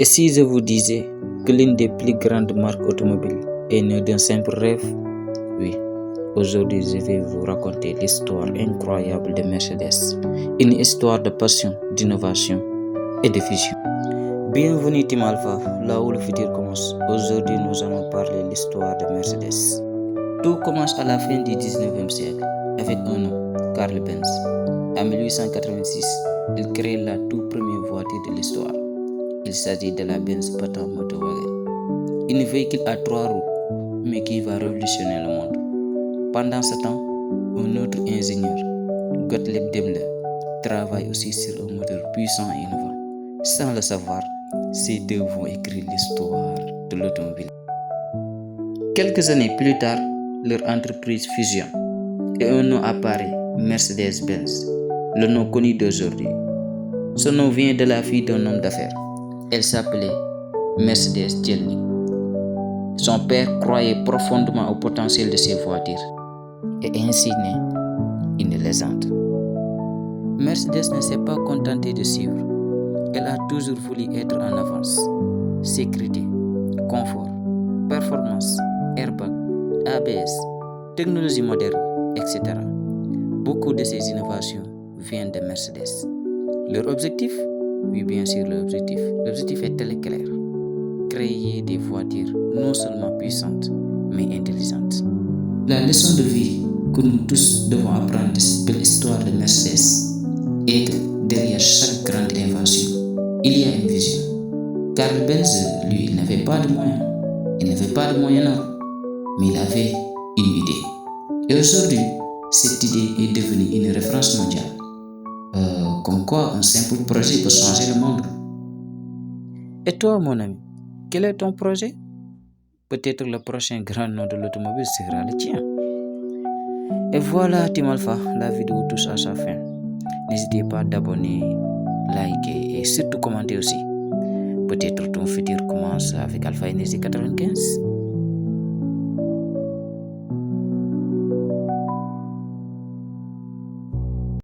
Et si je vous disais que l'une des plus grandes marques automobiles est née d'un simple rêve? Oui, aujourd'hui je vais vous raconter l'histoire incroyable de Mercedes, une histoire de passion, d'innovation et de vision. Bienvenue Team Alpha, là où le futur commence. Aujourd'hui nous allons parler de l'histoire de Mercedes. Tout commence à la fin du 19e siècle avec un homme, Carl Benz. En 1886, il crée la toute première voiture de l'histoire. Il s'agit de la Benz Patent Motorwagen, un véhicule à 3 roues, mais qui va révolutionner le monde. Pendant ce temps, un autre ingénieur, Gottlieb Daimler, travaille aussi sur un moteur puissant et innovant. Sans le savoir, ces deux vont écrire l'histoire de l'automobile. Quelques années plus tard, leur entreprise fusionne et un nom apparaît, Mercedes-Benz, le nom connu d'aujourd'hui. Ce nom vient de la fille d'un homme d'affaires. Elle s'appelait Mercedes Gelning. Son père croyait profondément au potentiel de ses voitures et ainsi naît une légende. Mercedes ne s'est pas contentée de suivre. Elle a toujours voulu être en avance. Sécurité, confort, performance, airbag, ABS, technologie moderne, etc. Beaucoup de ces innovations viennent de Mercedes. Leur objectif? Oui, bien sûr, l'objectif est très clair. Créer des voitures non seulement puissantes, mais intelligentes. La leçon de vie que nous tous devons apprendre de l'histoire de Mercedes est que derrière chaque grande invention, il y a une vision. Carl Benz, lui, il n'avait pas de moyens. Il n'avait pas de moyens, non. Mais il avait une idée. Et aujourd'hui, cette idée est devenue une référence mondiale. Comme quoi, un simple projet peut changer le monde. Et toi, mon ami, quel est ton projet? Peut-être le prochain grand nom de l'automobile sera le tien. Et voilà, Team Alpha, la vidéo touche à sa fin. N'hésitez pas d'abonner, liker et surtout commenter aussi. Peut-être ton futur commence avec Alpha Energy 95.